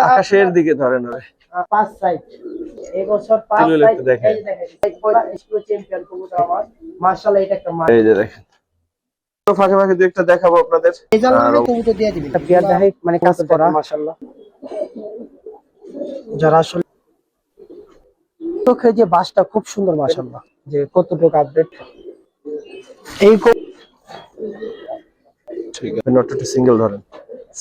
আকাশের দিকে ধরেন ওরে। পাঁচ সাইড এই বছর পাঁচ সাইড এই যে দেখেন 45 কিলো চ্যাম্পিয়ন কবুতর আমার মাশাআল্লাহ এটা একটা এই যে দেখেন তো ফাঁকে ফাঁকে দুই একটা দেখাবো আপনাদের। রেজাল্ট কবুতর দিয়ে দিবেন একটা পেয়ার দেখাই মানে কাজ করা মাশাআল্লাহ যারা আসলে চোখে যে বাসটা খুব সুন্দর মাশাআল্লাহ যে কতটুকু আপডেট এই ঠিক আছে নটটা সিঙ্গেল ধরেন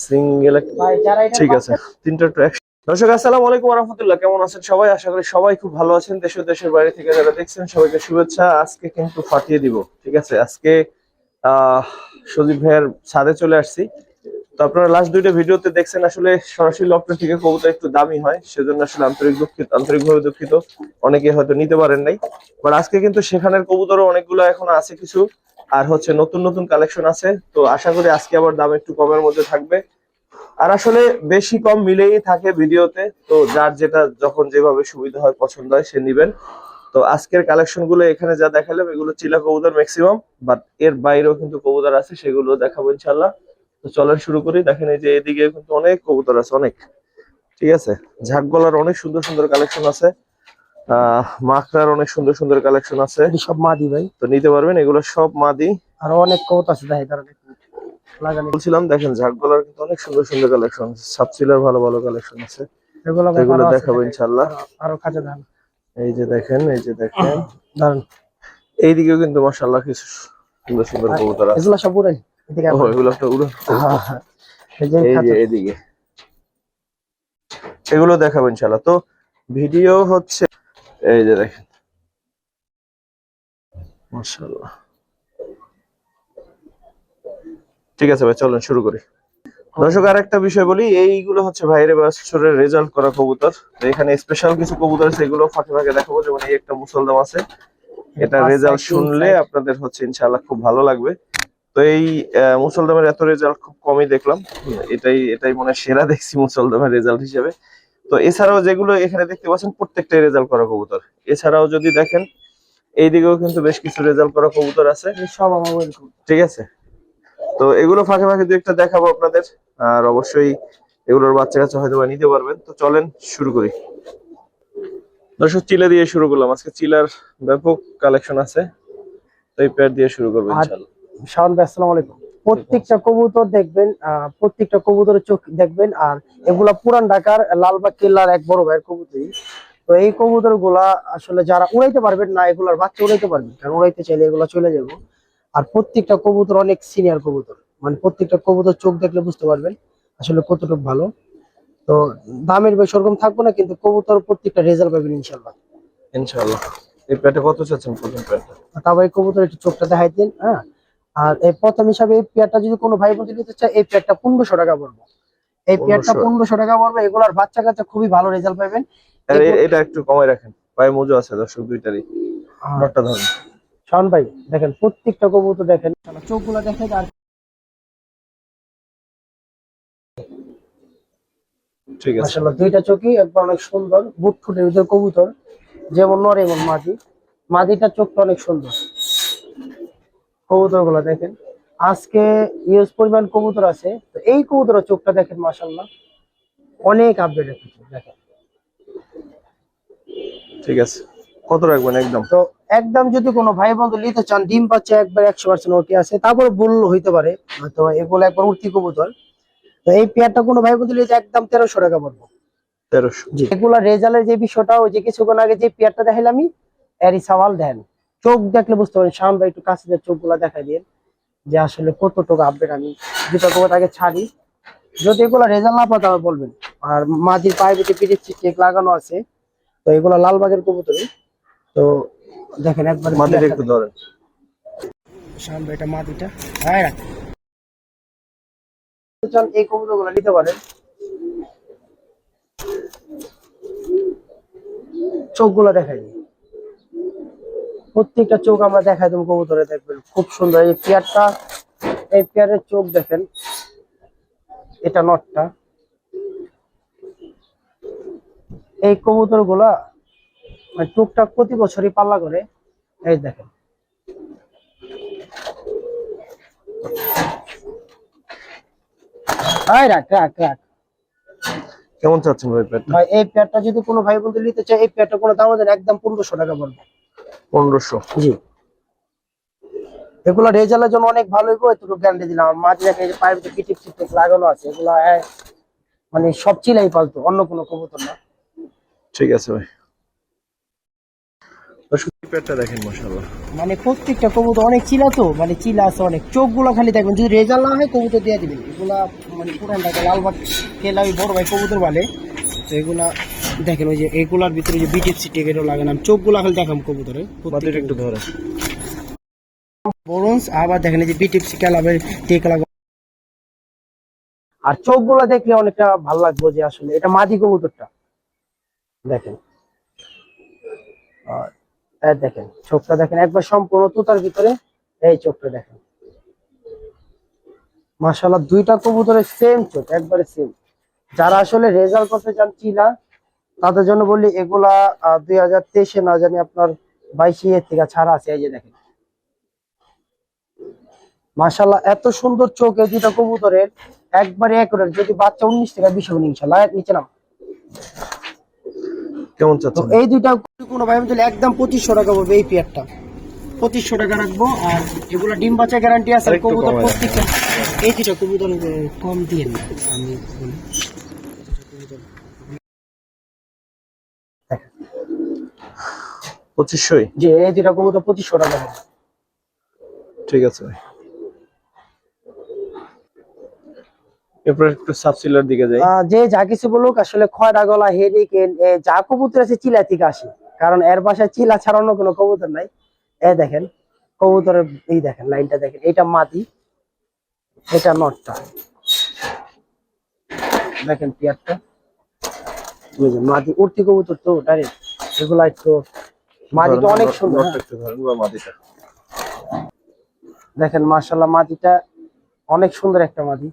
সিঙ্গেল ভাই যারা এটা ঠিক আছে তিনটা ট্র্যাক। দর্শক আসসালামু আলাইকুম ওয়া রাহমাতুল্লাহ, কেমন আছেন সবাই? আশা করি সবাই খুব ভালো আছেন। দেশ ও দেশের বাইরে থেকে যারা দেখছেন সবাইকে শুভেচ্ছা। আজকে কিন্তু ফাটিয়ে দিব, ঠিক আছে? আজকে সজীব ভাইয়ের ছাদে চলে আসছি। তো আপনারা লাস্ট দুইটা ভিডিওতে দেখছেন আসলে সরাসরি লফট থেকে কবুতর একটু দামি হয়, সেজন্য আসলে আন্তরিকভাবে দুঃখিত। অনেকে হয়তো নিতে পারেন নাই, বাট আজকে কিন্তু সেখানের কবুতরও অনেকগুলো এখন আছে কিছু, আর হচ্ছে নতুন নতুন কালেকশন আছে। তো আশা করি আজকে আবার দাম একটু কমের মধ্যে থাকবে, আর আসলে বেশি কম মিলেই থাকে ভিডিওতে। তো যার যেটা যখন যেভাবে সুবিধা হয় পছন্দ হয় সে নিবেন। তো আজকের কালেকশন গুলো এখানে যা দেখালাম এগুলো চিলা কবুতর ম্যাক্সিমাম, বাট এর বাইরেও কিন্তু কবুতর আছে, সেগুলো দেখাবো ইনশাল্লাহ। তো চলেন শুরু করি। দেখেন এই যে এদিকে কিন্তু অনেক কবুতর আছে, অনেক, ঠিক আছে? ঝাঁক গলার অনেক সুন্দর সুন্দর কালেকশন আছে, মাখরার অনেক সুন্দর সুন্দর কালেকশন আছে। সব মাদি ভাই, তো নিতে পারবেন, এগুলো সব মাদি। আর অনেক কবুতর আছে দেখেন তারা লাগানি বলছিলাম দেখেন ঝাঁক গলার কিন্তু অনেক সুন্দর সুন্দর কালেকশন, সাবসিলার ভালো ভালো কালেকশন আছে, এগুলো দেখাবো ইনশাল্লাহ। আরো কাজে দেন এই যে দেখেন, এই যে দেখেন, দারুন। এইদিকেও কিন্তু মাশাআল্লাহ কিছু সুন্দর সুন্দর কবুতর আছে। এগুলো সব উড়াই এদিকে ও এগুলো একটা উড়ো। এই যে এদিকে এগুলো দেখাবো ইনশাআল্লাহ। তো ভিডিও হচ্ছে এই যে দেখেন মাশাআল্লাহ। ঠিক আছে ভাই, চলেন শুরু করি। দর্শক আর একটা বিষয় বলি, এইগুলো হচ্ছে ভাইরে বছরের রেজাল্ট করা কবুতর। তো এখানে স্পেশাল কিছু কবুতর আছে, এগুলো ফাঁকে ফাঁকে দেখাবো। যেমন এই একটা মুসলদম আছে, এটা রেজাল্ট শুনলে আপনাদের হচ্ছে ইনশাআল্লাহ খুব ভালো লাগবে। তো এই মুসলদমের এত রেজাল্ট খুব কমই দেখলাম, এটাই মনে হয় সেরা দেখছি মুসলদমের রেজাল্ট হিসেবে। তো এছাড়াও যেগুলো এখানে দেখতে পাচ্ছেন প্রত্যেকটাই রেজাল্ট করা কবুতর। এছাড়াও যদি দেখেন এইদিকেও কিন্তু বেশ কিছু রেজাল্ট করা কবুতর আছে, সব আমার ওয়েলকাম, ঠিক আছে? তো এগুলো ফাঁকে ফাঁকে দু একটা দেখাবো আপনাদের, আর অবশ্যই এগুলোর বাচ্চা কাচ্চা হয়তো নিতে পারবেন। তো চলেন শুরু করি। দর্শক চিলা দিয়ে শুরু করলাম, আজকে চিলার ব্যাপক কালেকশন আছে, তো এই প্যাড দিয়ে শুরু করবো ইনশাআল্লাহ। শাওন ভাই আসসালামু আলাইকুম। প্রত্যেকটা কবুতর দেখবেন, প্রত্যেকটা কবুতরের চোখ দেখবেন, আর এগুলা পুরান ঢাকার লালবাগ কেল্লার এক বড় ভাইয়ের কবুতরই। তো এই কবুতর গুলা আসলে যারা উড়াইতে পারবেন না, এগুলার বাচ্চা উড়াইতে পারবেন, কারণ উড়াইতে চাইলে এগুলা চলে যাবো। আর প্রত্যেকটা কবুতর অনেক সিনিয়র কবুতর, মানে প্রত্যেকটা কবুতর চোখ দেখলে বুঝতে পারবেন আসলে কতটুকু ভালো। তো দামের বেশ ওরকম থাকবো না, কিন্তু কবুতর প্রত্যেকটা রেজাল্ট পাবেন ইনশাল্লাহ। ইনশাআল্লাহ। এই প্যাডটা কত চাচ্ছেন প্রথম প্যাডটা? তবে এই কবুতর একটু চোখটা দেখাই দিন। হ্যাঁ, আর এই প্রথম হিসাবে এই পেয়ারটা যদি কোনো ভাই বোন নিতে চায়, এই পেয়ারটা 1500 টাকা পড়বে। এই পেয়ারটা 1500 টাকা পড়বে। এগুলার বাচ্চা কাচ্চা খুবই ভালো রেজাল্ট পাবেন। এটা একটু কমায় রাখেন, পায়ে মজু আছে দর্শক দুইটারই। নটটা ধরুন শাওন ভাই, দেখেন প্রত্যেকটা কবুতর দেখেন, চোখগুলো দেখেন। আর ঠিক আছে মাশাআল্লাহ দুইটা চোখই একবার অনেক সুন্দর, বুট ফুটের ভিতর কবুতর, যেমন নর এমন মাদি। মাদিটার চোখটা অনেক সুন্দর। কবুতর গুলা দেখেন, আজকে ইউজ পরিমাণ কবুতর আছে। তো এই কবুতরের চোখটা দেখেন মাশাআল্লাহ অনেক আপডেট আছে দেখেন। ঠিক আছে, কত রাখবেন একদম? তো একদম যদি কোনো ভাই বন্ধু নিতে চান, ডিম পাচ্ছে একবার 100% ওকে আছে, তারপরে ভুল হইতে পারে, তো এগুলো একবার উঠতি কবুতর। তো এই পেয়ারটা কোনো ভাই বন্ধু নিতে একদম 1300 টাকা পড়বো। 1300? জি, এগুলা রেজাল্টের যে বিষয়টা, ওই যে কিছুক্ষণ আগে যে পেয়ারটা দেখাইলাম আমি, এরই সওয়াল দেন। চোখ দেখলে বুঝতে পারেন। শাওন ভাই একটু কাছে চোখ গুলা দেখাই দিন যে আসলে কতটুকু আপডেট। আমি দুটা কবুতর আগে ছাড়ি, যদি এগুলো রেজাল্ট না পায় তাহলে বলবেন। আর মাঝির পায়ে পিঠে পিঠে চেক লাগানো আছে। তো এগুলো লালবাগের কবুতরই। তো দেখেন একবার মাটিটা একটু ধরেন। সামনে এটা মাটিটা হ্যাঁ রাখ। চল এই কবুতরগুলো নিতে পারেন। চোখগুলো দেখাই, প্রত্যেকটা চোখ আমরা দেখাই দেবো কবুতরে, দেখবেন খুব সুন্দর। এই পেয়ারটা, এই পেয়ারের চোখ দেখেন, এটা নটটা। এই কবুতর গুলা মানে টুকটাক প্রতি বছরই পাল্লা করে। এই দেখেন রাখ রাখ রাখ। কেমন চাচ্ছেন ভাই পেয়ারটা? ভাই এই পেয়ারটা যদি কোনো ভাই বন্ধু নিতে চায়, এই পেয়ারটা কোনো দাম দেন একদম 1500 টাকা পড়বে। 1500? জি, এগুলা রেজাল্টের জন্য অনেক ভালো হইব, এটুকু গ্যারান্টি দিলাম। আমার মাঝে দেখে এই যে পাইপ যে পিটিপ টিপ লাগানো আছে, এগুলা মানে সব চিলাই পালতো, অন্য কোনো কবুতর না। ঠিক আছে ভাই। দর্শক এই পেয়ারটা দেখেন, মাশাআল্লাহ। মানে প্রত্যেকটা কবুতর অনেক চিলা, তো মানে চিলা আছে অনেক। চোখগুলো খালি দেখবেন, যদি রেজাল্ট না হয় কবুতর দিয়ে দিবেন। এগুলা মানে পুরান ঢাকা লালবাগ কেলা ওই বড় ভাই কবুতর বলে, তো এগুলা দেখেন ওই যে এগুলার ভিতরে যে বিটিপ সিটি এগুলো লাগালাম, চোখগুলা খালি দেখাম কবুতরে মাটিটা একটু ধরে। বরঞ্চ আবার দেখেন এই যে বিটিপ সি কেলাবের টেকলা, আর চোখগুলা দেখলে অনেকটা ভালো লাগবে যে আসলে এটা মাদি কবুতরটা। দেখেন আর এই দেখেন চোখটা দেখেন একবার সম্পূর্ণ তুতার ভিতরে, এই চোখটা দেখেন মাশাআল্লাহ। দুইটা কবুতরের সেম চোখ, একবারে সেম। যারা আসলে রেজাল্ট করতে চান চিলা, তাদের জন্য বললি এগুলা 2023-এ না জানি আপনার 22 এর থেকে ছাড়া আছে। এই যে দেখেন মাশাআল্লাহ, এত সুন্দর চোখ এই দুইটা কবুতরের, একবারে একরের। যদি বাচ্চা 19 থেকে 20 হবে ইনশাআল্লাহ। নিচে নাম। কেমন তো চাচ্ছেন? এই দুইটা কোনো ভাই দিলে একদম 2500 টাকা পড়বে। এই পেয়ারটা 2500 টাকা রাখবো। আর এগুলো ডিম বাচ্চা গ্যারান্টি আছে। আরেকটু কবুতর কমায় প্রত্যেকটা এই দুইটা কবুতর কম দিয়ে না আমি বলি। 2500? যে এই দুইটা কবুতর 2500 টাকা পড়বে। ঠিক আছে ভাই। এরপর একটু সাবসিলার দিকে যাই। যে যা কিছু বলুক, আসলে খয়রা গলা হেরিকেন যা কবুতর আছে চিলা থেকে আসে, কারণ এর বাসায় চিলা ছাড়া অন্য কোনো কবুতর নাই। এই দেখেন কবুতরের এই দেখেন লাইনটা দেখেন, এটা মাদি, এটা নটটা। দেখেন পেয়ারটা, বুঝলেন মাদি উঠতি কবুতর তো ডাইরেক্ট। এগুলা একটু মাদিটা অনেক সুন্দর। নটটা একটু ধরেন বা মাদিটা। দেখেন মাশাআল্লাহ মাদিটা অনেক সুন্দর একটা মাদি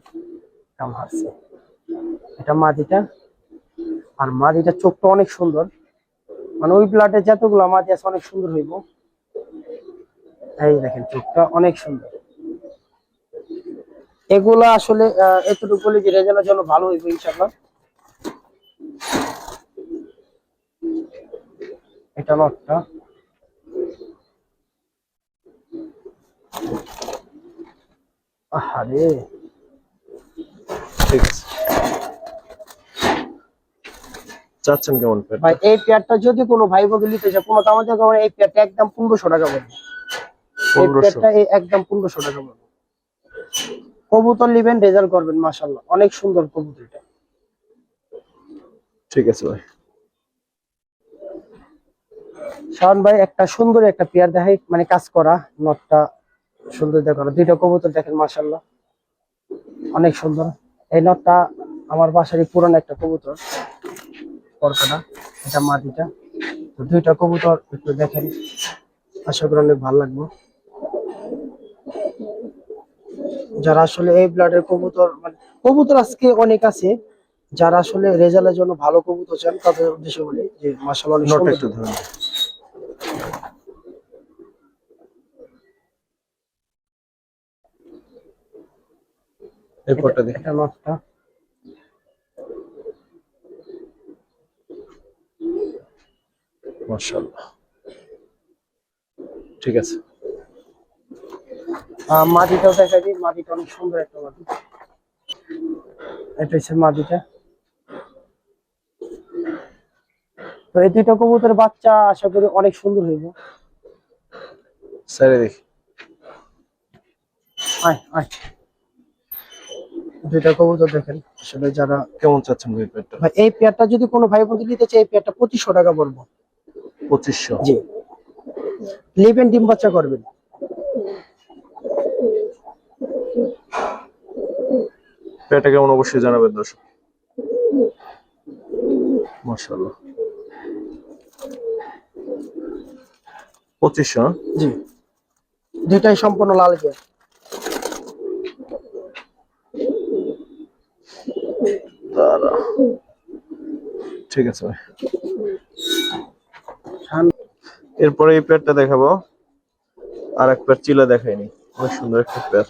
কাম হাসছে। এটা মাদিটা, আর মাদিটা চোখটা অনেক সুন্দর। মানে ওই ব্লাডে যতগুলো মাদি আছে অনেক সুন্দর হইব। এই দেখেন চোখটা অনেক সুন্দর। এগুলা আসলে এতটুকু বলি যে রেজাল্টের জন্য ভালো হইব ইনশাআল্লাহ। এটা নটটা। আহারে ঠিক আছে। চাচ্ছেন কেমন পেয়ারটা? ভাই এই পেয়ারটা যদি কোনো ভাই বন্ধু নিতে চায়, কোনো দাম থেকে এই পেয়ারটা একদম 1500 টাকা পড়বে। এই 1500? পেয়ারটা একদম 1500 টাকা পড়বে। কবুতর নিবেন, রেজাল্ট করবেন মাশাআল্লাহ, অনেক সুন্দর কবুতর এটা। ঠিক আছে ভাই। শাওন ভাই একটা সুন্দর একটা পেয়ার দেখাই, মানে কাজ করা নটটা সুন্দর দেখানো। দুইটা কবুতর দেখেন মাশাআল্লাহ অনেক সুন্দর। এই নটটা আমার বাসারই পুরানো একটা কবুতর, পরকাটা। এটা মাটিটা। তো দুইটা কবুতর একটু দেখেন, আশা করি অনেক ভালো লাগবে। যারা আসলে এই ব্লাডের কবুতর, মানে কবুতর আজকে অনেক আছে, যারা আসলে রেজাল্টের জন্য ভালো কবুতর চান, তাদের উদ্দেশ্যে বলি যে মাশাআল্লাহ অনেক নটটা সুন্দর। একটু ধরেন। এরপরটা দেখি। এটা নটটা। মাশাআল্লাহ। ঠিক আছে। মাটিটাও দেখা দিই, মাটিটা অনেক সুন্দর একটা মাটি। এটা হচ্ছে মাটিটা। তো এই দুইটা কবুতরের বাচ্চা আশা করি অনেক সুন্দর হইব। স্যারে দেখি। আয় আয়, দুইটা কবুতর দেখেন আসলে যারা। কেমন চাচ্ছেন ভাই পেয়ারটা? ভাই এই পেয়ারটা যদি কোনো ভাই বন্ধু নিতে চায়, এই পেয়ারটা 2500 টাকা পড়বো। 2500? জি, লিভেন ডিম বাচ্চা করবেন। পেয়ারটা কেমন অবশ্যই জানাবেন দর্শক। মাশাআল্লাহ। 2500? জি, দুইটাই সম্পূর্ণ লাল গিয়ার। দাঁড়া। ঠিক আছে ভাই। এরপরে এই পেয়ারটা দেখাবো। আর এক পেয়ার চিলা দেখাইনি, অনেক সুন্দর একটা পেয়ার।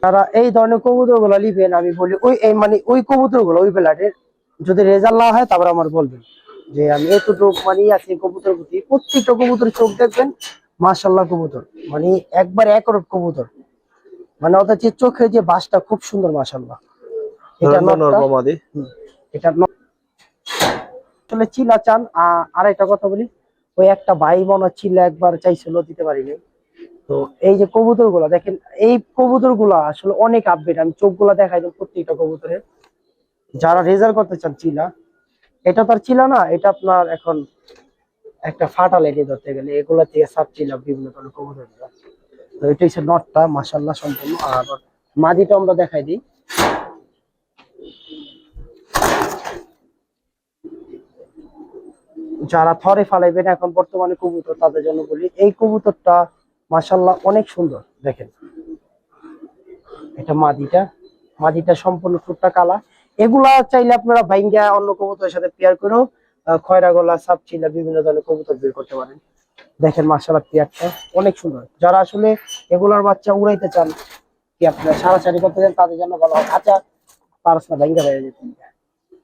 তারা এই ধরনের কবুতর গুলো নিবেন, আমি বলি ওই মানে ওই কবুতর গুলো ওই বেলাটের যদি রেজাল্ট না হয় তারপর আমার বলবেন যে আমি এতটুকু মানে আছি কবুতর প্রতি। প্রত্যেকটা কবুতর চোখ দেখবেন মাশাআল্লাহ কবুতর, মানে একবার একরকম কবুতর, মানে ওদের যে চোখের যে বাসটা খুব সুন্দর মাশাআল্লাহ। এটা নটটা, এটা আসলে চিলা চান। আর একটা কথা বলি, ওই একটা ভাই মনে চিলা একবার চাইছিল, দিতে পারিনি। তো এই যে কবুতর গুলা দেখেন, এই কবুতর গুলা আসলে অনেক আপডেট, আমি চোখ গুলা দেখাই দেব প্রত্যেকটা কবুতরের। যারা রেজাল্ট করতে চান চিলা, এটা তার চিলা না, এটা আপনার এখন একটা ফাটা লেগে ধরতে গেলে এগুলা থেকে সাপ চিলা বিভিন্ন ধরনের কবুতর গুলা। তো এটা হচ্ছে নটটা মাশাআল্লাহ সম্পূর্ণ। আর মাদিটা আমরা দেখাই দিই। যারা থরে ফালাইবেন এখন বর্তমানে কবুতর, তাদের জন্য বলি এই কবুতরটা মাশাআল্লাহ অনেক সুন্দর। দেখেন এটা মাদিটা, মাদিটা সম্পূর্ণ ঠোঁটটা কালা। এগুলা চাইলে আপনারা ভাইঙ্গা অন্য কবুতরের সাথে পেয়ার করেও খয়রা গলা সাপ চিলা বিভিন্ন ধরনের কবুতর বের করতে পারেন। দেখেন মাশাআল্লাহ পেয়ারটা অনেক সুন্দর। যারা আসলে এগুলার বাচ্চা উড়াইতে চান, কি আপনারা সারাসারি করতে চান, তাদের জন্য ভালো। আচ্ছা পারস না ভাইঙ্গা বাইরে যেতে।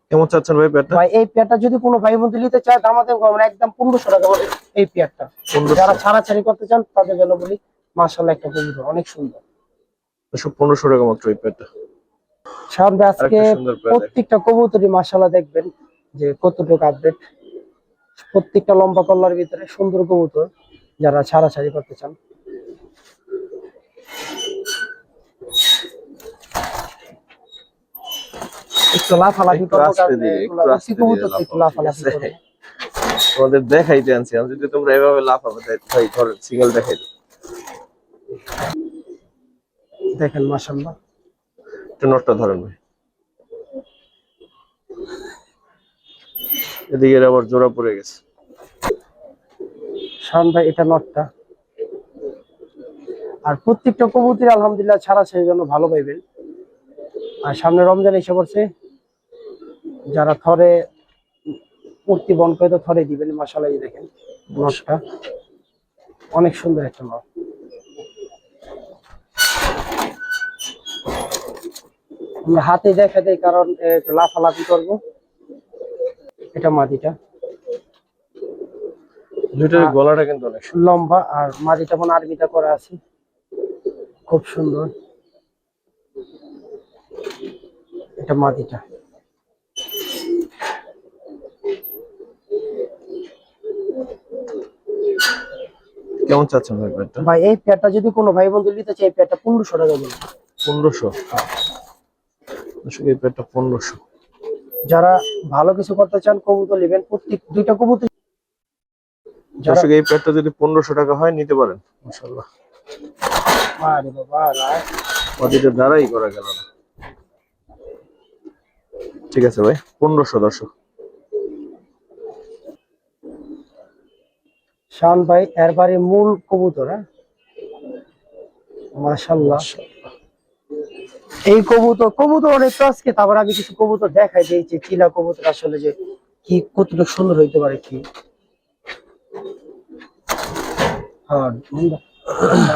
কেমন চাচ্ছেন ভাই পেয়ারটা? ভাই এই পেয়ারটা যদি কোনো ভাই বন্ধু নিতে চায় দামাতে কম একদম 1500 টাকা বলে এই পেয়ারটা। যারা ছাড়াছাড়ি করতে চান তাদের জন্য বলি মাশাআল্লাহ একটা কবুতর অনেক সুন্দর। 1500 টাকা মাত্র এই পেয়ারটা। সামনে আজকে প্রত্যেকটা কবুতরই মাশাআল্লাহ দেখবেন যে কতটুকু আপডেট। প্রত্যেকটা লম্বা কল্লার ভিতরে সুন্দর কবুতর, যারা ছাড়াছাড়ি করতে চান। একটু লাফালাফি করবো, একটু লাফালাফি করবো। তোমাদের দেখাইতে আনছি, আমি যদি তোমরা এভাবে লাফাবে ভাই ধর সিঙ্গেল দেখাই দিই। দেখেন মাশাআল্লাহ একটু নটটা ধরেন ভাই, এদিকে আবার জোড়া পড়ে গেছে। শান ভাই এটা নটটা। আর প্রত্যেকটা কবুতর আলহামদুলিল্লাহ ছাড়াছাড়ির জন্য ভালো পাইবেন। আর সামনে রমজান এসে পড়ছে, যারা থরে মূর্তি বন করে তো থরে দিবেন। মাশাআল্লাহ এই দেখেন নটটা অনেক সুন্দর একটা নট। আমরা হাতে দেখা দেয় কারণ একটু লাফালাফি করবো। এটা মাদিটা, দুইটার গলাটা কিন্তু অনেক লম্বা, আর মাদিটা মনে আরবিটা করা আছে, খুব সুন্দর। এটা মাদিটা। কেমন চাচ্ছেন ভাই পেয়ারটা? ভাই এই পেয়ারটা যদি কোনো ভাই বন্ধু নিতে চায় এই পেয়ারটা 1500 টাকা বলুন। 1500? এই পেয়ারটা 1500। যারা ভালো কিছু করতে চান কবুতর নেবেন, প্রত্যেক দুইটা কবুতর। দর্শক এই পেয়ারটা যদি 1500 টাকা হয় নিতে পারেন। মাশাআল্লাহ আরে বাবা মাটিতে দাঁড়াই করা গেল না। ঠিক আছে ভাই 1500 দর্শক। শান ভাই এর বাড়ি মূল কবুতর। হ্যাঁ মাশাআল্লাহ এই কবুতর অনেক আজকে। তারপর আমি কিছু কবুতর দেখাই দিয়েছি, চিলা কবুতর আসলে যে কি কতটুকু সুন্দর হইতে পারে কি। হ্যাঁ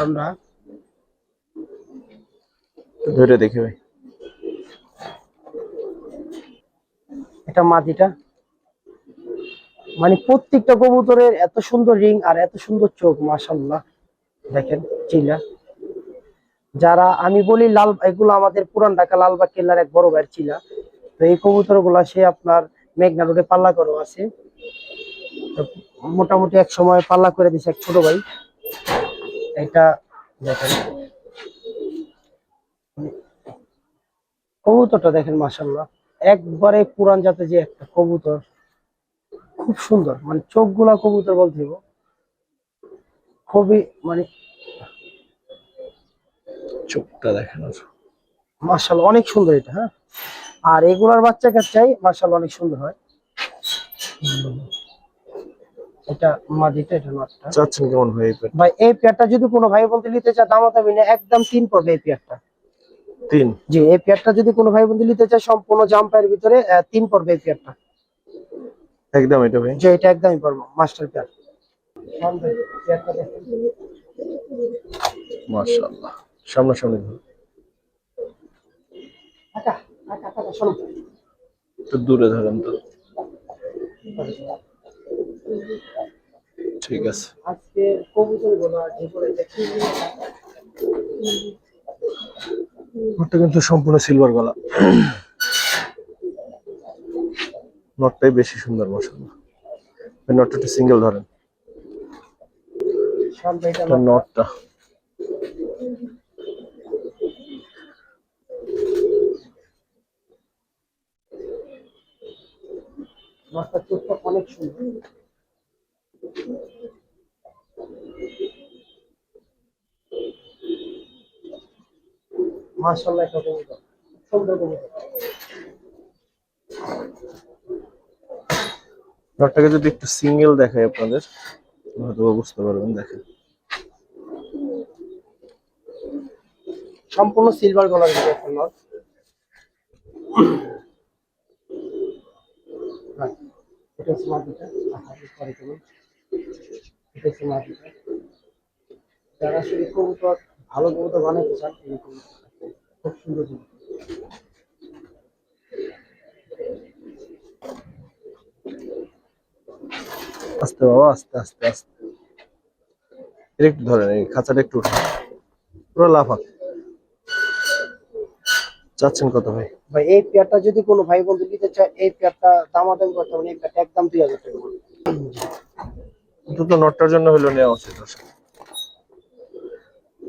আমরা ধরে দেখি ভাই। এটা মাদিটা, মানে প্রত্যেকটা কবুতরের এত সুন্দর রিং আর এত সুন্দর চোখ মাশাআল্লাহ। দেখেন চিলা, যারা আমি বলি লাল, এগুলো আমাদের পুরান ঢাকা লালবাগ কেল্লার এক বড় ভাইয়ের চিলা। তো এই কবুতর গুলা সে আপনার মেঘনা রোডে পাল্লা করে আছে। তো মোটামুটি এক সময় পাল্লা করে দিছে এক ছোট ভাই। এটা দেখেন কবুতরটা দেখেন মাশাআল্লাহ একবারে পুরান জাতের যে একটা কবুতর, খুব সুন্দর। মানে চোখ গুলা কবুতর বলতে খুবই মানে চোখটা দেখেন মাশাআল্লাহ অনেক সুন্দর এটা। হ্যাঁ আর এগুলার বাচ্চা কাচ্চাই মাশাআল্লাহ অনেক সুন্দর হয়। এটা মাদিটা, এটা নটটা। চাচ্ছেন কেমন ভাই এই পেয়ারটা? ভাই এই পেয়ারটা যদি কোনো ভাই বন্ধু নিতে চায় দামাদামি না, একদম 3 পড়বে এই পেয়ারটা। 3? জি এই পেয়ারটা যদি কোনো ভাই বন্ধু নিতে চায় সম্পূর্ণ জাম্পারের ভিতরে 3 পড়বে এই পেয়ারটা। একদম এটা ভাই? যে এটা একদমই পড়বো মাস্টার পেয়ার। মাশাআল্লাহ সামনাসামনি ধরুন। কাকা কাকা কাকা শোনো। একটু দূরে ধরেন তো। ঠিক আছে। আজকে কবুতর গুলো যেগুলো দেখি নটটা কিন্তু সম্পূর্ণ সিলভার গলা। নটটাই বেশি সুন্দর মাশাআল্লাহ। এই নটটা একটু সিঙ্গেল ধরেন। সব এটা এটা নটটা নটটা চোখটা অনেক সুন্দর। মাশাআল্লাহ একটা কবুতর সুন্দর কবুতর। নটটাকে যদি একটু সিঙ্গেল দেখাই আপনাদের হয়তো বুঝতে পারবেন। দেখেন সম্পূর্ণ সিলভার গলার একটা নট। হ্যাঁ, এটা হচ্ছে মাটিটা। পরে কেমন এটা হচ্ছে মাটিটা। যারা আসলে কবুতর ভালো কবুতর বানাইতে চান এই কবুতর খুব সুন্দর কবুতর। আস্তে বাবা, আস্তে আস্তে আস্তে। এটা একটু ধরেন, এই খাঁচাটা একটু উঠান। পুরো লাফাক। চাচ্ছেন কত ভাই? ভাই এই পেয়ারটা যদি কোনো ভাই বন্ধু নিতে চায় এই পেয়ারটা দামাদামি করতে হবে না, এই পেয়ারটা একদম 2000 টাকা পড়বে। দুটো নটটার জন্য হলো নেওয়া উচিত দর্শক।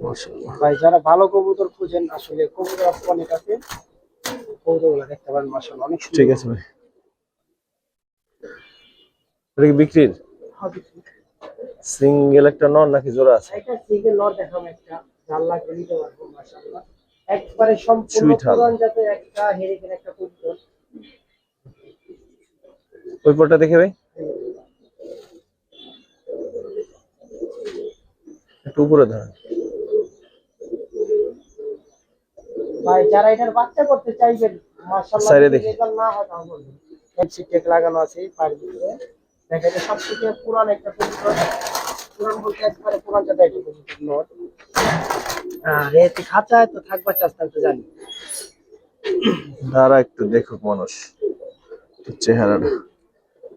মাশাআল্লাহ। ভাই যারা ভালো কবুতর খুঁজেন আসলে কবুতর অনেক আছে, কবুতরগুলো দেখতে পারেন মাশাআল্লাহ অনেক সুন্দর। ঠিক আছে ভাই। এটা কি বিক্রির? হবে কি? সিঙ্গেল একটা নর নাকি জোড়া আছে? এটা সিঙ্গেল নট দেখাবো একটা, জাল লাগবে নিতে পারবো মাশাআল্লাহ। একবারে সম্পূর্ণ সুইট হাল। পুরান জাতের একটা হেরিকেন একটা কবুতর। ওই পরটা দেখে ভাই, একটু উপরে ধরেন। ভাই যারা এটার বাচ্চা করতে চাইবেন মাশাআল্লাহ সাইডে যদি দেখি। রেজাল্ট না হয় তাহলে বলবেন। হেডসেট টেক লাগানো আছে পায়ের ভিতরে। দেখা যায় সবথেকে পুরান একটা কবুতর। পুরান বলতে একবারে পুরান জাতের একটা কবুতর নট। আর এতে খাঁচায় তো থাকবা চাস্তা তো জানি। দাঁড়া একটু দেখুক মানুষ চেহারাটা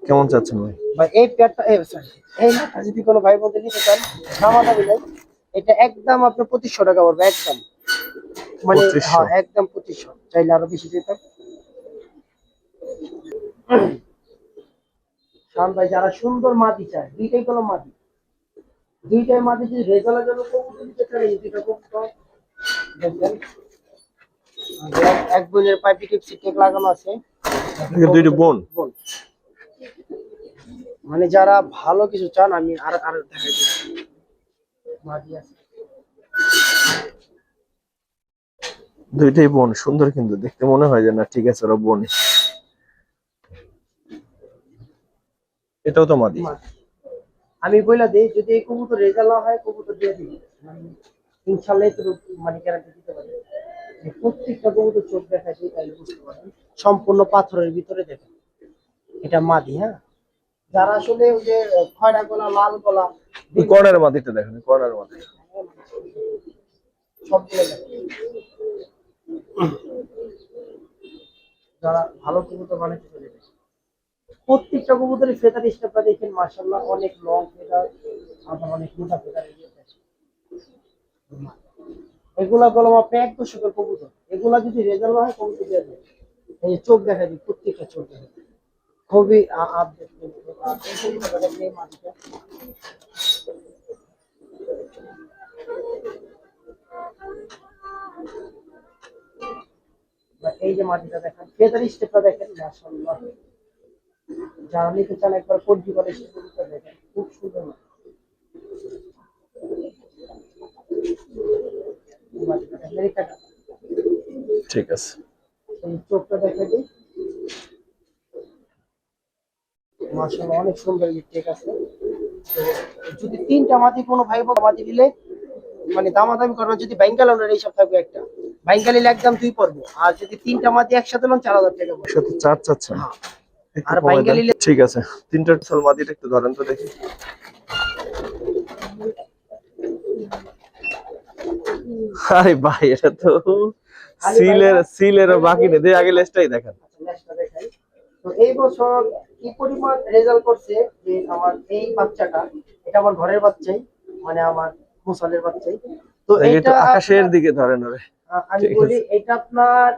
কেমন চাচ্ছেন ভাই? ভাই এই পেয়ারটা sorry, এই নটটা যদি কোনো ভাই বন্ধু নিতে চান দামাদামি নাই, এটা একদম আপনার 2500 টাকা পড়বে একদম। মানে 2500? হ্যাঁ একদম 2500, চাইলে আরো বেশি দিতাম। কারণ ভাই যারা সুন্দর মাদি চায় দুইটাই কোনো মাদি, দুইটাই মাদি যদি রেজাল্টের জন্য কবুতর দিতে চান এই দুইটা কবুতর দেখবেন। এক বোনের পাইপে টিপসি টেক লাগানো আছে। এদিকে দুইটা বোন। বোন মানে যারা ভালো কিছু চান আমি আর আর দেখাই দিই মাদি আছে। দুইটাই বোন, সুন্দর কিন্তু দেখতে মনে হয় যে না ঠিক আছে ওরা বোন। এটাও তো মাদি। মাদি। আমি বইলা দিই যদি এই কবুতর রেজাল্ট না হয় কবুতর দিয়ে দিই মানে ইনশাআল্লাহ তো মানে গ্যারান্টি দিতে পারি। যে প্রত্যেকটা কবুতর চোখ দেখাচ্ছি তাইলে বুঝতে পারবেন সম্পূর্ণ পাথরের ভিতরে দেখেন এটা মাদি। হ্যাঁ, যারা আসলে ওই যে খয়রা গলা লাল গলা ওই কর্নার মাদিটা দেখেন, কর্নার মাদি। সবগুলো দেখেন, যারা ভালো কবুতর বানাইতে চলে যায় প্রত্যেকটা কবুতরের ফেদার স্টেপটা দেখেন মাশাআল্লাহ অনেক লং ফেদার, আবার অনেক মোটা ফেদার। এগুলা কলম আপনি 1 দশকের কবুতর, এগুলা যদি রেজাল্ট হয় কবুতর দিয়ে দেবে। এই যে চোখ দেখা দিই প্রত্যেকটা চোখ দেখা দিই খুবই আপডেট কবুতর। আর এই কবুতরটা দেখেন এই মাটিটা বা এই যে মাটিটা দেখেন ফেদার স্টেপটা দেখেন মাশাআল্লাহ। যারা নিতে চান একবার কোটি করে কবুতর দেখেন খুব সুন্দর মাটি। এই মাটিটা দেখেন এই কাটা ঠিক আছে। এই চোখটা দেখা দিই মাশাআল্লাহ অনেক সুন্দর টেক আছে। তো যদি তিনটা মাদি কোনো ভাই বোন মাদি দিলে মানে দামাদামি করবেন, যদি বেঙ্গালোরের এইসব থাকবে একটা বেঙ্গালি একদম 2 পড়বো, আর যদি তিনটা মাদি একসাথে লোন 4000 টাকা পড়বে। একসাথে চার চাচ্ছেন? হ্যাঁ, একটু আর কমাই দেন। বেঙ্গালি ঠিক আছে, তিনটা টোটাল মাদিটা একটু ধরেন তো দেখি। আরে ভাই এটা তো সিলের বাকি নেই, আগে লেজটাই দেখেন। আচ্ছা, ম্যাচটা দেখাই। তো এই বছর কি পরিমাণ রেজাল্ট করছে যে আমার এই বাচ্চাটা, এটা আমার ঘরের বাচ্চাই, মানে আমার মুসালের বাচ্চাই। তো দেখি একটু এটা আকাশের দিকে ধরেন ওরে। আমি ঠিক বলি আছে, এটা আপনার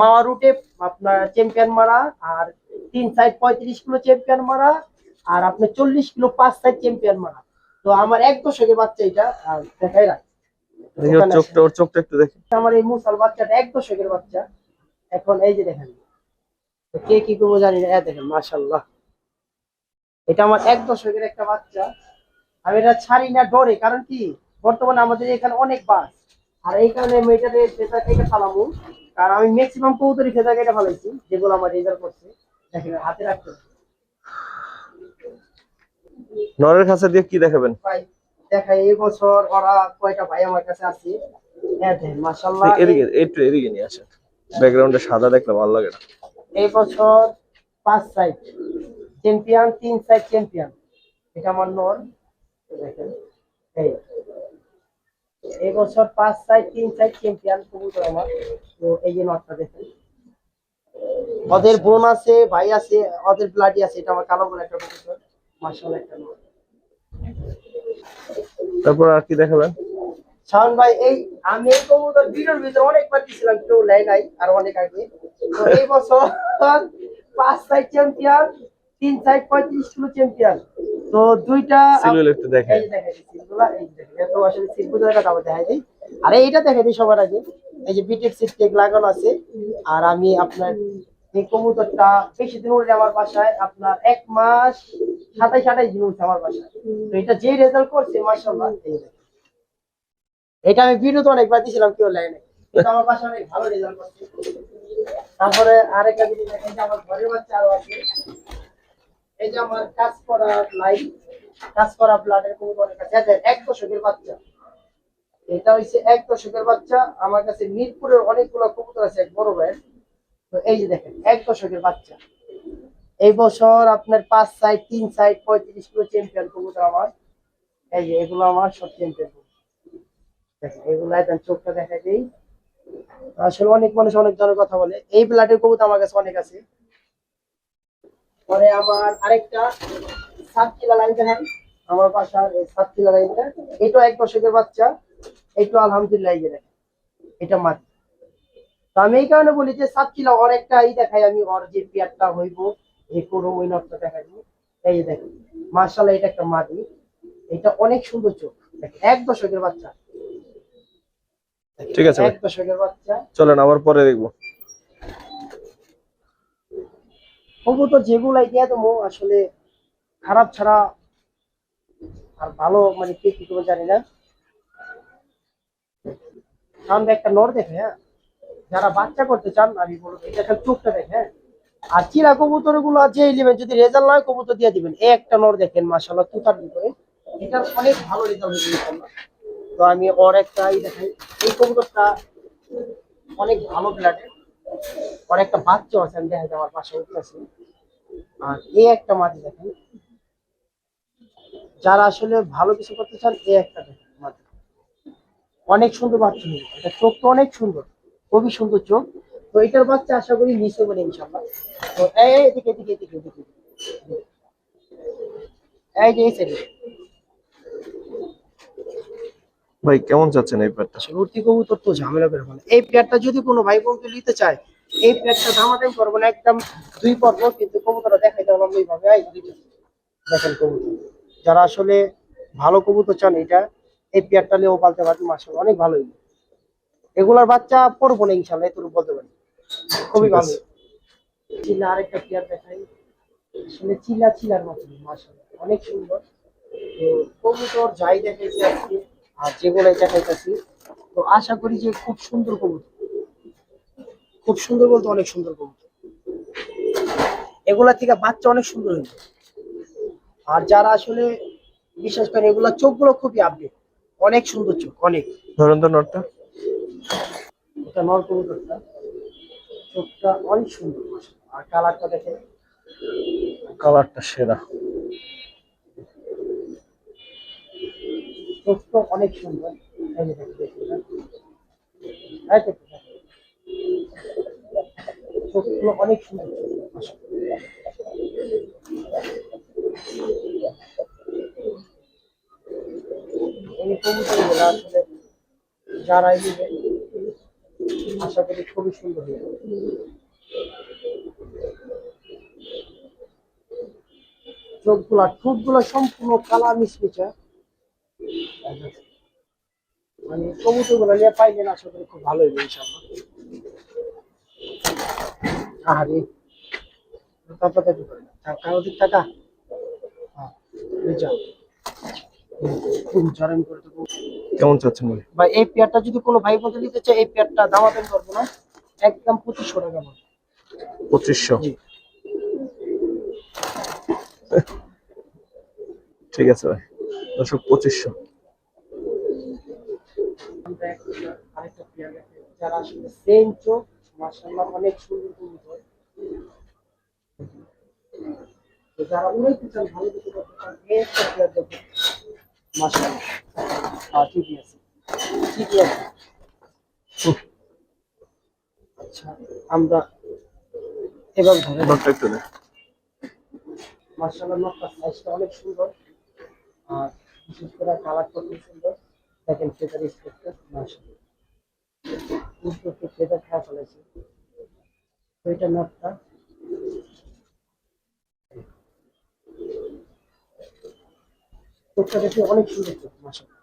মাওয়া রুটে আপনার চ্যাম্পিয়ন মারা, আর 3 সাইড 35 কিলো চ্যাম্পিয়ন মারা, আর আপনার 40 কিলো 5 সাইড চ্যাম্পিয়ন মারা। তো আমার 1 দশকের বাচ্চা এটা, দেখাই রাখ দেখি ওর ওখানে আসেন। চোখটা, ওর চোখটা একটু দেখি। আমার এই মুসাল বাচ্চাটা 1 দশকের বাচ্চা। এখন এই যে দেখেন, তো কে কি করবো জানি না, দেখেন মাশাল্লাহ, এটা আমার 1 দশকের একটা বাচ্চা। আমি এটা ছাড়ি না ডরে, কারণ কি বর্তমানে আমাদের এখানে অনেক বাস, আর এই কারণে আমি এটাতে ফেজা কেটে ফালাবো। কারণ আমি ম্যাক্সিমাম কবুতরি ফেজা কেটে ফালাইছি, যেগুলো আমার রেজাল্ট করছে। দেখেন হাতে রাখতে নরের কাছে দিয়ে কি দেখাবেন? ভাই, দেখাই এই বছর ওরা কয়টা ভাই আমার কাছে আছে। হ্যাঁ দেখেন মাশাল্লাহ, এদিকে একটু এদিকে নিয়ে আসেন, ব্যাকগ্রাউন্ডে সাদা দেখলে ভালো লাগে না। এই বছর 5 সাইড চ্যাম্পিয়ন, 3 সাইড চ্যাম্পিয়ন, এটা আমার নর। দেখেন এই এই বছর 5 সাইড 3 সাইড চ্যাম্পিয়ন কবুতর আমার। তো এই যে নটটা দেখেন, ওদের বোন আছে, ভাই আছে, ওদের ব্লাডি আছে। এটা আমার কালো বলে একটা কবুতর, মাশাআল্লাহ একটা নর। তারপর আর কি দেখাবেন? শাওন ভাই, এই আমি এই কবুতর ভিডিওর ভিতরে অনেকবার দিছিলাম, কেউ লাই নাই, আর অনেক আগে। তো এই বছর 5 side champion, 3 side 35 kilo champion. তো দুইটা সিলুয়েট একটু দেখেন। এই যে দেখেন সিলগুলা, এই যে দেখেন, এত আসলে সিলগুলা দাও দেখাই দিই। আর এইটা দেখে দিই সবার আগে, এই যে বিটেক সিট টেক লাগানো আছে। আর আমি আপনার এই কবুতরটা বেশি দিন উঠে আমার বাসায়, আপনার 1 মাস 27-28 দিন উঠছে আমার বাসায়। তো এটা যে রেজাল্ট করছে মাশাআল্লাহ, এই যে দেখেন। এটা আমি ভিডিওতে অনেকবার দিয়েছিলাম, কেউ লাইনে, কিন্তু আমার বাসায় অনেক ভালো রেজাল্ট করছে। তারপরে আরেকটা জিনিস দেখেন, যে আমার ঘরের বাচ্চা আরো আছে। এই যে আমার কাজ করা লাইট, কাজ করা ব্লাডের কবুতর অনেক আছে। দেখেন 1 দশকের বাচ্চা, এটা হচ্ছে 1 দশকের বাচ্চা। আমার কাছে মিরপুরের অনেকগুলো কবুতর আছে এক বড় ভাইয়ের। তো এই যে দেখেন 1 দশকের বাচ্চা। এই বছর আপনার 5 সাইড 3 সাইড 35 কিলো চ্যাম্পিয়ন কবুতর আমার। এই যে এগুলো আমার সব চ্যাম্পিয়ন। দেখেন এগুলো একদম চোখটা দেখা যায়। আসলে অনেক মানুষ অনেক ধরনের কথা বলে, এই ব্লাডের কবুতর আমার কাছে অনেক আছে। পরে আমার আরেকটা 7 কিলা লাইন দেখেন, আমার বাসার এই 7 কিলা লাইনটা, এটা 1 দশকের বাচ্চা। এটা আলহামদুলিল্লাহ, এই যে দেখেন, এটা মাটি। তো আমি এই কারণে বলি যে 7 কিলা ওর একটা দেখাই, আমি ওর যে পেয়ারটা হইব, যে করো ওই নটটা দেখাই দিব। এই যে দেখেন মার্শাল্লাহ, এটা একটা মাটি, এটা অনেক সুন্দর চোখ। দেখেন 1 দশকের বাচ্চা, ঠিক আছে ভাই, 1 দশকের বাচ্চা। চলেন আবার পরে দেখবো। কবুতর যেগুলাই দিয়ে দেবো আসলে খারাপ ছাড়া আর ভালো, মানে কে কি করবো জানি না। সামনে একটা নর দেখে, হ্যাঁ, যারা বাচ্চা করতে চান আমি বলবো এটা খালি চোখটা দেখে, হ্যাঁ। আর চিরা কবুতর গুলো যে নেবেন, যদি রেজাল্ট নয় কবুতর দিয়ে দিবেন। এই একটা নর দেখেন মাশাআল্লাহ, তুতার ভিতরে, এটা অনেক ভালো রেজাল্ট হয়েছে ইনশাআল্লাহ। তো আমি ওর একটা দেখাই, এই কবুতরটা অনেক ভালো ব্লাডের। ওর একটা বাচ্চা আছে, আমি দেখাই আমার পাশে উঠতেছে। আর এই একটা মাটি দেখেন, যারা আসলে ভালো কিছু করতে চান, এই একটা দেখেন মাটি, অনেক সুন্দর বাচ্চা হবে। এটা চোখটা অনেক সুন্দর, খুবই সুন্দর চোখ। তো এটার বাচ্চা আশা করি নিচে বলে ইনশাল্লাহ। তো এদিকে এদিকে এদিকে এদিকে, এই যে এই সাইডে। ভাই কেমন চাচ্ছেন এই প্যাডটা? রুটি কবুতর তো ঝামেলা বের হয়। এই প্লেটটা যদি কোনো ভাই বন্ধু নিতে চায়, এই প্লেটটা দামাদামি করবো না, একদম 2 পর্ব, কিন্তু কবুতরটা দেখাইতে হবে আমি এইভাবে। দেখেন কবুতর, যারা আসলে ভালো কবুতর চান, এটা এই পেয়ারটা নিয়েও পালতে পারবেন, মাশাআল্লাহ অনেক ভালোই। এগুলার বাচ্চা পড়বো না ইনশাল্লাহ, এটুকু বলতে পারি, খুবই ঠিক ভালো। আছে। চিলা আরেকটা পেয়ার দেখাই, আসলে চিলা চিলার মতো মাশাআল্লাহ অনেক সুন্দর। তো কবুতর যাই দেখাইছি আজকে, আর যেগুলো দেখাইতেছি, তো আশা করি যে খুব সুন্দর কবুতর, খুব সুন্দর বলতে অনেক সুন্দর কবুতর। এগুলা থেকে বাচ্চা অনেক সুন্দর হইবে। আর যারা আসলে বিশ্বাস করে, এগুলা চোখগুলো খুবই আপডেট, অনেক সুন্দর চোখ, অনেক। ধরেন তো নটটা। এটা নর কবুতরটা, চোখটা অনেক সুন্দর মাশাআল্লাহ। আর কালারটা দেখে, কালারটা সেরা। চোখটা অনেক সুন্দর। এই যে দেখেন, দেখেন, এই দেখেন। চোখগুলো অনেক সুন্দর। এই কবুতরগুলো আসলে যারাই নিবে আশা করি খুবই সুন্দর হবে। চোখগুলা ঠোঁটগুলো সম্পূর্ণ কালা মিশমিশা, মানে কবুতরগুলো নিয়ে পাইলেন আশা করি খুব ভালো হবে ইনশাআল্লাহ। আরে টাকা কারো দিক টাকা কেমন চাচ্ছেন ভাই? ভাই এই পেয়ারটা যদি কোনো ভাই বন্ধু নিতে চায় এই পেয়ারটা দামাদামি করবো না, একদম 2500 টাকা পড়বে। 2500? জি। ঠিক আছে ভাই, দর্শক 2500। আমরা আরেকটা পেয়ার দেখে যারা আসলে সেম চোখ, মাশাআল্লাহ অনেক সুন্দর কবুতর। তো যারা উড়াইতে চান ভালো কিছু করতে চান এই একটা পেয়ার দেখুন, মাশাআল্লাহ। ঠিকই আছে, ঠিকই আছে। আচ্ছা আমরা এবার ধরে নটটা একটু দেখ। মাশাআল্লাহ নটটা সাইজটা অনেক সুন্দর, আর বিশেষ করে কালারটা খুব সুন্দর। দেখেন সেটার স্পেক্টার মাশাআল্লাহ পুরো সেটা খেলা ফেলেছে। তো এটা নটটা চোখটা দেখে অনেক সুন্দর চোখ মাশাআল্লাহ।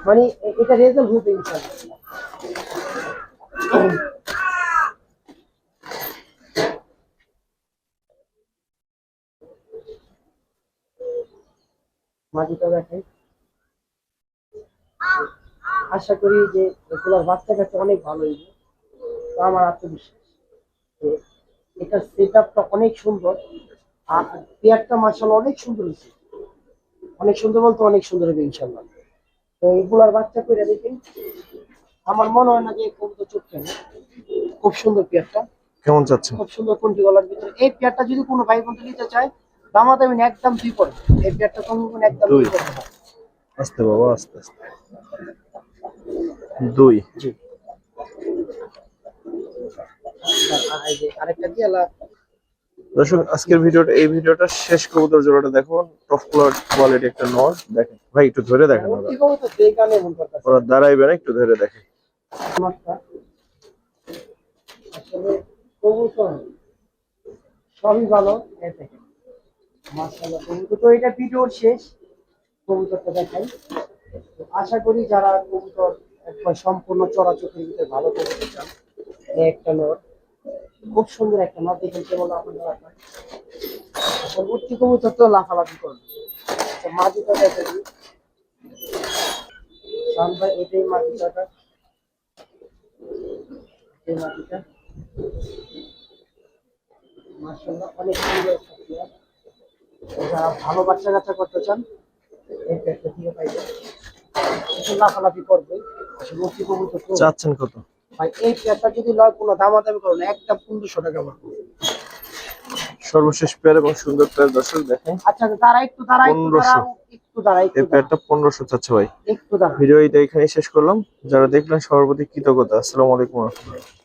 মানে এটা রেজাল্ট হবে ইনশাআল্লাহ। মাটিটা দেখে আশা করি যে এগুলোর বাচ্চা কাছে অনেক ভালো হইবে। তো আমার আত্মবিশ্বাস যে এটার সেট আপটা অনেক সুন্দর, আর পেয়ারটা মাশাআল্লাহ অনেক সুন্দর হয়েছে। অনেক সুন্দর বলতে অনেক সুন্দর হবে ইনশাআল্লাহ। তো এগুলার বাচ্চা করে দেখেন, আমার মনে হয় না যে কবুতর চোখ কেন, খুব সুন্দর পেয়ারটা, কেমন চাচ্ছেন? খুব সুন্দর কোনটি গলার ভিতরে। এই পেয়ারটা যদি কোনো ভাই বন্ধু নিতে চায় দামাদামি না, একদম 2 পড়বে। এই পেয়ারটা কমবে একদম 2 দুই? পড়বে। আস্তে বাবা, আস্তে আস্তে। 2? জি। আর এই যে আরেকটা দিয়ে দর্শক আজকের এই ভিডিওটা শেষ কবুতর জোড়াটা দেখো, টপ কোয়ালিটি একটা নর। দেখেন ভাই, একটু ধরে দেখেন, কি কবুতর দেখানে মন করতেছে ওরা দাঁড়াইবে না, একটু ধরে দেখেন। আমারটা। আসলে কবুতর সবই ভালো, এই দেখেন মাশাআল্লাহ। কবুতর তো এটা ভিডিওর শেষ, কবুতরটা দেখাই। তো আশা করি যারা কবুতর একবার সম্পূর্ণ চরাচকের ভিতরে ভালো কবুতর চান, এই একটা নর খুব সুন্দর একটা নর দেখেন কেমন আপনারা আপনার পরবর্তী কবুতর তো লাফালাফি করবে। তো মাটিটা দেখে দিই শান ভাই, এটাই মাটিটা, এই মাটিটা মাশাআল্লাহ অনেক সুন্দর একটা পেয়ার। যারা ভালো বাচ্চা কাচ্চা করতে চান এই পেয়ারটা থেকে পাইবেন, একটু লাফালাফি করবে। পরবর্তী কবুতর তো চাচ্ছেন কত ভাই এই পেয়ারটা যদি লয় কোনো দামাদামি করো না, একদম 1500 টাকা পড়বে। সর্বশেষ পেয়ার এবং সুন্দর পেয়ার দর্শক দেখেন। আচ্ছা তারা একটু দাঁড়ায়, একটু 1500? দাঁড়াও, একটু দাঁড়ায়, এই পেয়ারটা 1500 চাচ্ছে ভাই। একটু দাঁড়াও। ভিডিওটা এখানেই শেষ করলাম। যারা দেখলেন সবার প্রতি কৃতজ্ঞতা। আসসালামু আলাইকুম ওয়া রাহমাতুল্লাহ।